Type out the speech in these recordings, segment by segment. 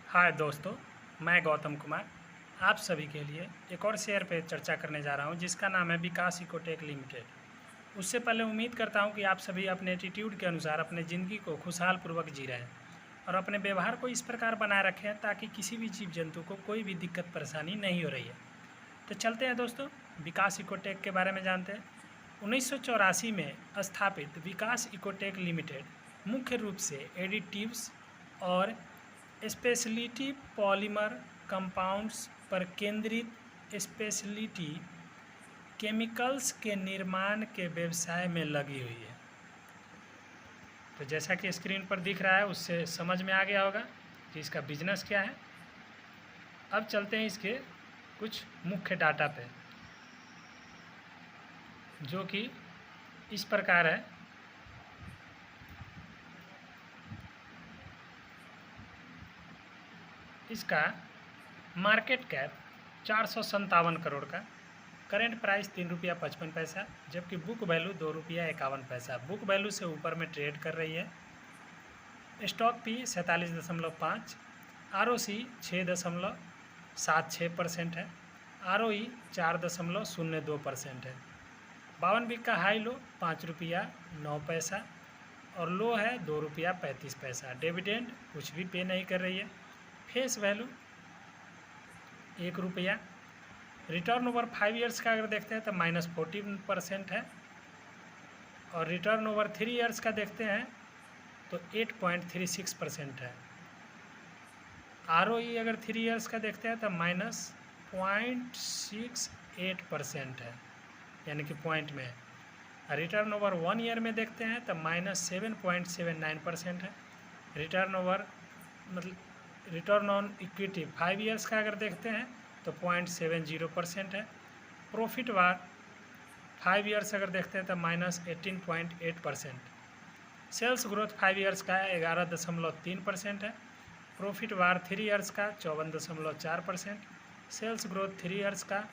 हाय दोस्तों, मैं गौतम कुमार आप सभी के लिए एक और शेयर पे चर्चा करने जा रहा हूं जिसका नाम है विकास इकोटेक लिमिटेड। उससे पहले उम्मीद करता हूं कि आप सभी अपने एटीट्यूड के अनुसार अपने ज़िंदगी को खुशहाल पूर्वक जी रहे हैं और अपने व्यवहार को इस प्रकार बनाए रखें ताकि किसी भी जीव जंतु को कोई भी दिक्कत परेशानी नहीं हो रही है। तो चलते हैं दोस्तों, विकास इकोटेक के बारे में जानते हैं। 1984 में स्थापित विकास इकोटेक लिमिटेड मुख्य रूप से एडिटिव्स और स्पेशलिटी पॉलीमर कंपाउंड्स पर केंद्रित स्पेशलिटी केमिकल्स के निर्माण के व्यवसाय में लगी हुई है। तो जैसा कि स्क्रीन पर दिख रहा है उससे समझ में आ गया होगा कि इसका बिजनेस क्या है। अब चलते हैं इसके कुछ मुख्य डाटा पे, जो कि इस प्रकार है। इसका मार्केट कैप 457 करोड़ का, करेंट प्राइस 3 रुपया 55 पैसा, जबकि बुक वैल्यू 2 रुपया 51 पैसा। बुक वैल्यू से ऊपर में ट्रेड कर रही है। स्टॉक पी 47.5, ROC 6.76% है, ROE 4.02% है। 52 वीक का हाई लो 5 रुपया 9 पैसा और लो है 2 रुपया 35 पैसा। डिविडेंड कुछ भी पे नहीं कर रही है। फेस वैल्यू 1 रुपया। रिटर्न ओवर 5 ईयर्स का अगर देखते हैं तो -14% है और रिटर्न ओवर 3 ईयर्स का देखते हैं तो 8.36% है। ROE अगर 3 ईयर्स का देखते हैं तो -0.68% है, यानी कि पॉइंट में। रिटर्न ओवर 1 ईयर में देखते हैं तो -7.79% है। रिटर्न ओवर मतलब रिटर्न ऑन इक्विटी 5 ईयर्स का अगर देखते हैं तो 0.70% है। प्रॉफिट वार 5 ईयर्स अगर देखते हैं तो -18.8%। सेल्स ग्रोथ 5 ईयर्स का 11.3% है। प्रॉफिट वार 3 ईयर्स का 54.4%। सेल्स ग्रोथ 3 ईयर्स का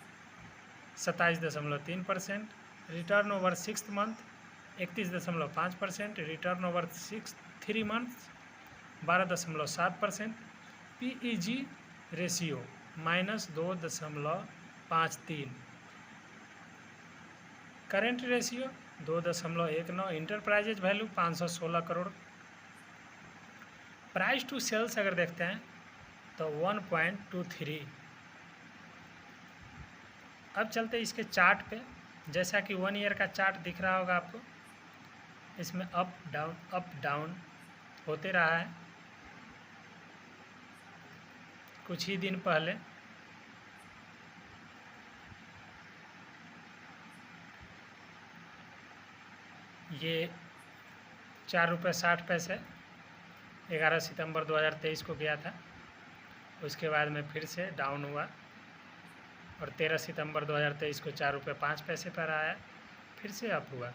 27.3%। Return over 6 month 31.5%। Return over 3 month 12.7%। PEG ratio -2.53। Current ratio 2.19। Enterprises value 516 crore. Price to sales अगर देखते हैं तो 1.23। अब चलते इसके चार्ट पे। जैसा कि 1 ईयर का चार्ट दिख रहा होगा आपको, इसमें अप डाउन होते रहा है। कुछ ही दिन पहले ये 4 रुपये 60 पैसे 11 सितंबर 2023 को गया था। उसके बाद में फिर से डाउन हुआ और 13 सितंबर 2023 को 4 रुपये 5 पैसे पर आया, फिर से अप हुआ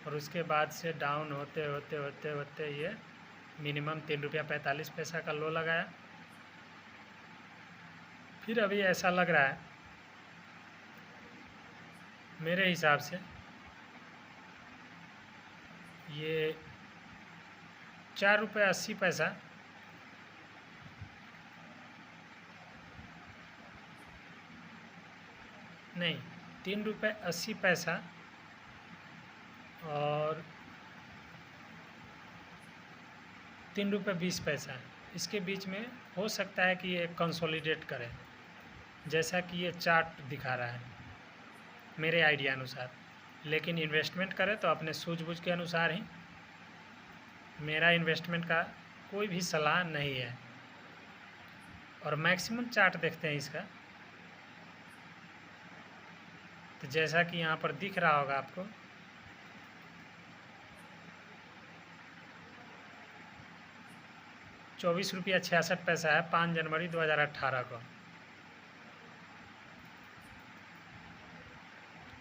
और उसके बाद से डाउन होते होते होते होते ये मिनिमम 3 रुपया 45 पैसा का लो लगाया। फिर अभी ऐसा लग रहा है मेरे हिसाब से ये 4 रुपये 80 पैसा नहीं, 3 रुपये 80 पैसा और 3 रुपये 20 पैसा, इसके बीच में हो सकता है कि ये कंसोलिडेट करे, जैसा कि ये चार्ट दिखा रहा है मेरे आइडिया अनुसार। लेकिन इन्वेस्टमेंट करें तो अपने सूझबूझ के अनुसार ही। मेरा इन्वेस्टमेंट का कोई भी सलाह नहीं है। और मैक्सिमम चार्ट देखते हैं इसका, तो जैसा कि यहाँ पर दिख रहा होगा आपको, ₹24.66 है 5 जनवरी 2018 को।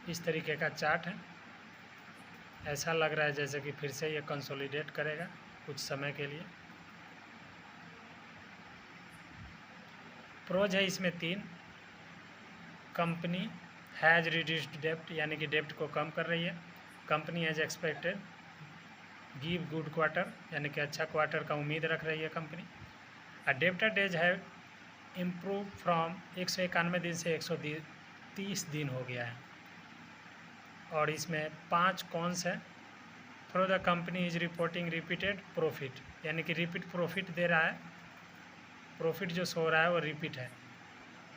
इस तरीके का चार्ट है। ऐसा लग रहा है जैसे कि फिर से ये कंसोलिडेट करेगा कुछ समय के लिए। प्रोज है इसमें 3। कंपनी हैज़ रिड्यूस्ड डेप्ट, यानी कि डेप्ट को कम कर रही है। Company as expected give good quarter, यानी कि अच्छा क्वार्टर का उम्मीद रख रही है कंपनी। डेब्टर डेज है इम्प्रूव फ्रॉम 191 दिन से 130 दिन हो गया है। और इसमें 5 कॉन्स है। For the company is reporting repeated profit, यानी कि रिपीट प्रॉफिट दे रहा है, प्रॉफिट जो सो रहा है वो रिपीट है।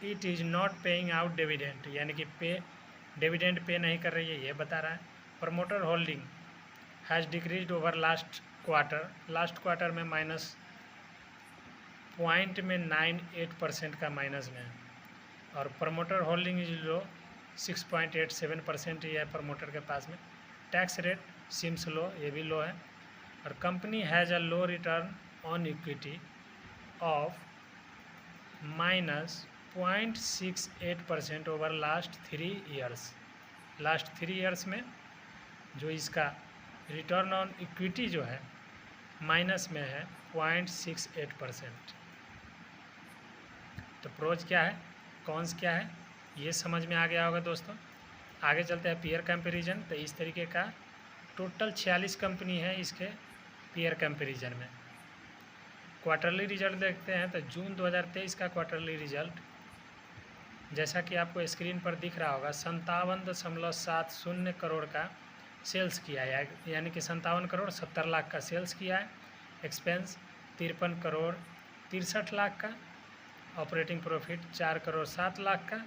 It is not paying out dividend, यानी कि डिविडेंड पे नहीं कर रही है, ये बता रहा है। Promoter holding has decrease over last quarter में -0.98% का माइनस में है। और प्रमोटर होल्डिंग इज लो 6.87% ही है प्रमोटर के पास में। टैक्स रेट सिम्स लो, ये भी लो है। और company has a low return on equity of -0.68% over last 3 years में जो इसका रिटर्न ऑन इक्विटी जो है माइनस में है 0.68%। तो प्रोज क्या है, कॉन्स क्या है, ये समझ में आ गया होगा दोस्तों। आगे चलते हैं पीयर कंपैरिजन। तो इस तरीके का टोटल 46 कंपनी है इसके पीयर कंपैरिजन में। क्वार्टरली रिजल्ट देखते हैं। तो जून 2023 का क्वार्टरली रिजल्ट जैसा कि आपको स्क्रीन पर दिख रहा होगा 57.70 करोड़ का सेल्स किया है, यानी कि 57 करोड़ 70 लाख का सेल्स किया है। एक्सपेंस 53 करोड़ 63 लाख का। ऑपरेटिंग प्रॉफिट 4 करोड़ 7 लाख का।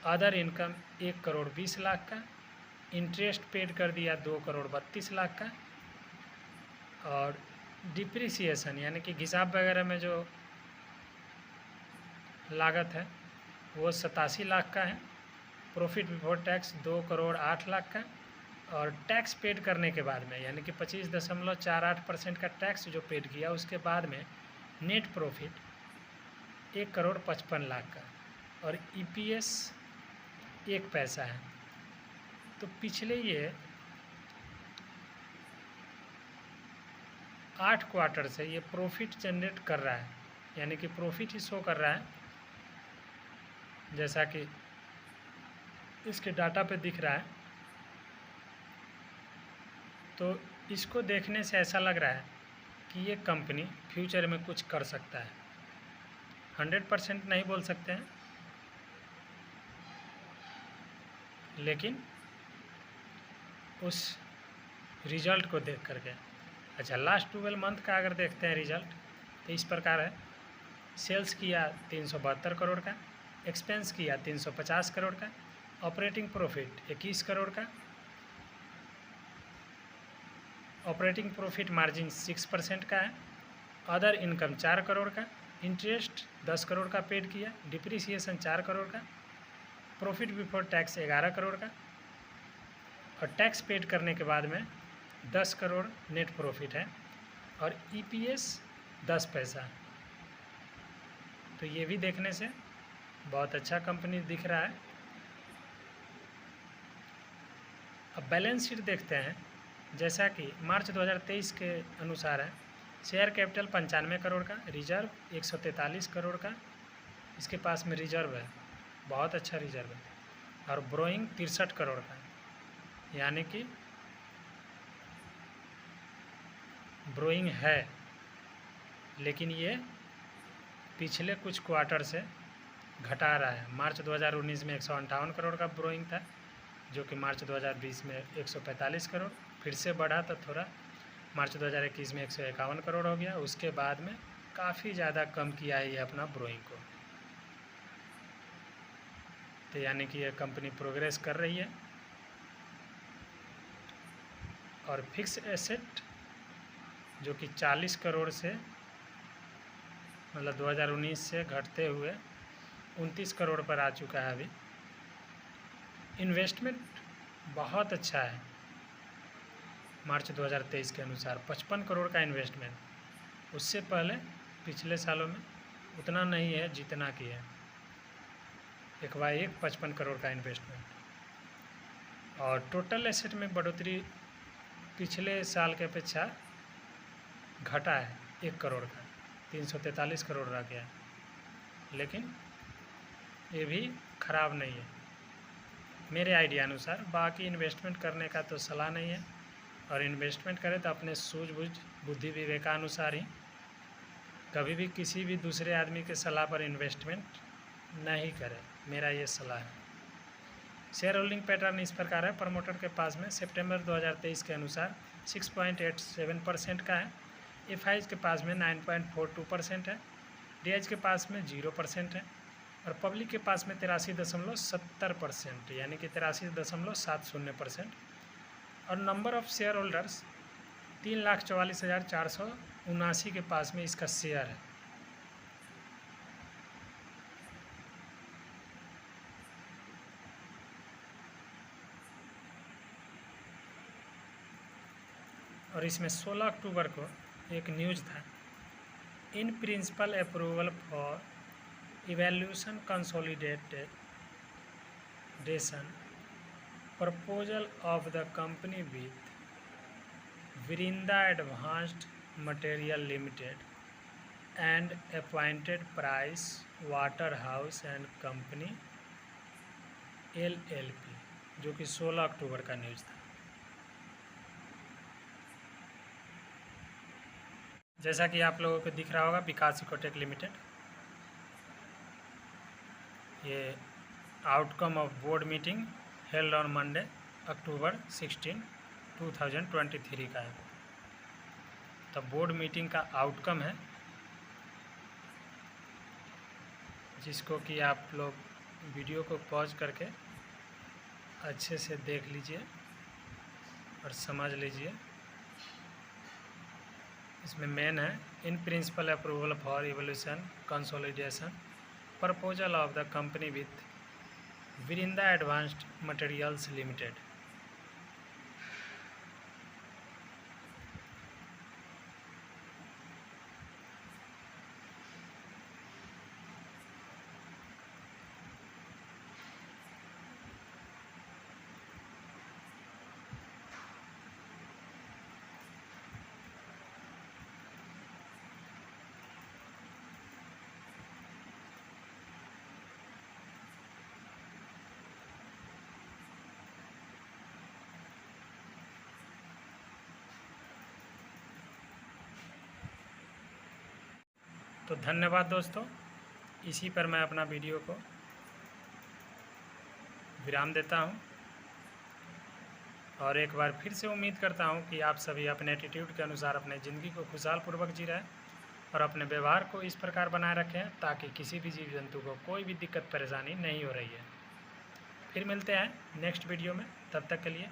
अदर इनकम 1 करोड़ 20 लाख का। इंटरेस्ट पेड कर दिया 2 करोड़ 32 लाख का। और डिप्रिसिएशन यानी कि हिसाब वगैरह में जो लागत है वो 87 लाख का है। Profit before tax 2 crore 8 lakh का। और टैक्स पेड करने के बाद में यानी कि 25.48% का टैक्स जो पेड किया उसके बाद में नेट प्रॉफिट 1 करोड़ 55 लाख का। और EPS 1 पैसा है। तो पिछले ये 8 क्वार्टर से ये प्रॉफिट जनरेट कर रहा है, यानी कि प्रॉफिट ही शो कर रहा है, जैसा कि इसके डाटा पे दिख रहा है। तो इसको देखने से ऐसा लग रहा है कि ये कंपनी फ्यूचर में कुछ कर सकता है। 100% नहीं बोल सकते हैं, लेकिन उस रिज़ल्ट को देख करके। अच्छा, लास्ट 12 मंथ का अगर देखते हैं रिज़ल्ट तो इस प्रकार है। सेल्स किया 372 करोड़ का। एक्सपेंस किया 350 करोड़ का। ऑपरेटिंग प्रॉफिट 21 करोड़ का। ऑपरेटिंग प्रॉफिट मार्जिन 6% का है। अदर इनकम 4 करोड़ का। इंटरेस्ट 10 करोड़ का पेड किया। डिप्रिसिएशन 4 करोड़ का। प्रॉफिट बिफोर टैक्स 11 करोड़ का। और टैक्स पेड करने के बाद में 10 करोड़ नेट प्रॉफिट है। और EPS 10 पैसा। तो ये भी देखने से बहुत अच्छा कंपनी दिख रहा है। अब बैलेंस शीट देखते हैं। जैसा कि मार्च 2023 के अनुसार है, शेयर कैपिटल 95 करोड़ का। रिजर्व 143 करोड़ का इसके पास में रिजर्व है, बहुत अच्छा रिजर्व है। और ब्रोइंग 63 करोड़ का, यानी कि ब्रोइंग है, लेकिन ये पिछले कुछ क्वार्टर से घटा रहा है। मार्च 2019 में 158 करोड़ का ब्रोइंग था, जो कि मार्च 2020 में 145 करोड़, फिर से बढ़ा तो थोड़ा मार्च 2021 में 151 करोड़ हो गया। उसके बाद में काफ़ी ज़्यादा कम किया है ये अपना ब्रोइंग को। तो यानी कि ये कंपनी प्रोग्रेस कर रही है। और फिक्स एसेट जो कि 40 करोड़ से मतलब 2019 से घटते हुए 29 करोड़ पर आ चुका है अभी। इन्वेस्टमेंट बहुत अच्छा है मार्च 2023 के अनुसार, 55 करोड़ का इन्वेस्टमेंट। उससे पहले पिछले सालों में उतना नहीं है जितना कि है। 55 करोड़ का इन्वेस्टमेंट। और टोटल एसेट में बढ़ोतरी पिछले साल के अपेक्षा घटा है 1 करोड़ का, 343 करोड़ रह गया। लेकिन ये भी ख़राब नहीं है मेरे आइडिया अनुसार। बाकी इन्वेस्टमेंट करने का तो सलाह नहीं है, और इन्वेस्टमेंट करें तो अपने सूझबूझ बुद्धि विवेकानुसार ही कभी भी किसी भी दूसरे आदमी के सलाह पर इन्वेस्टमेंट नहीं करें, मेरा ये सलाह है। शेयर होल्डिंग पैटर्न इस प्रकार है। प्रमोटर के पास में सितंबर 2023 के अनुसार 6.87% का है। एफआईज के पास में 9.42% है। डीएच के पास में 0% है और पब्लिक के पास में 83.70% यानी कि 83.70%। और नंबर ऑफ शेयर होल्डर्स 3,44,479 के पास में इसका शेयर है। और इसमें 16 अक्टूबर को एक न्यूज़ था, in principle approval for evaluation consolidation proposal of the company with Virinda advanced material limited and appointed Pricewaterhouse and company LLP, जो कि 16 अक्टूबर का न्यूज़ था। जैसा कि आप लोगों को दिख रहा होगा, विकास इकोटेक लिमिटेड, ये outcome of board meeting held on Monday October 16, 2023 का है। तो बोर्ड मीटिंग का आउटकम है, जिसको कि आप लोग वीडियो को पॉज करके अच्छे से देख लीजिए और समझ लीजिए। इसमें मेन है, in principle approval for evolution consolidation proposal of the company with Virinda advanced materials limited. तो धन्यवाद दोस्तों, इसी पर मैं अपना वीडियो को विराम देता हूं और एक बार फिर से उम्मीद करता हूं कि आप सभी अपने एटीट्यूड के अनुसार अपने ज़िंदगी को खुशहाल पूर्वक जी रहे और अपने व्यवहार को इस प्रकार बनाए रखें ताकि किसी भी जीव जंतु को कोई भी दिक्कत परेशानी नहीं हो रही है। फिर मिलते हैं नेक्स्ट वीडियो में, तब तक के लिए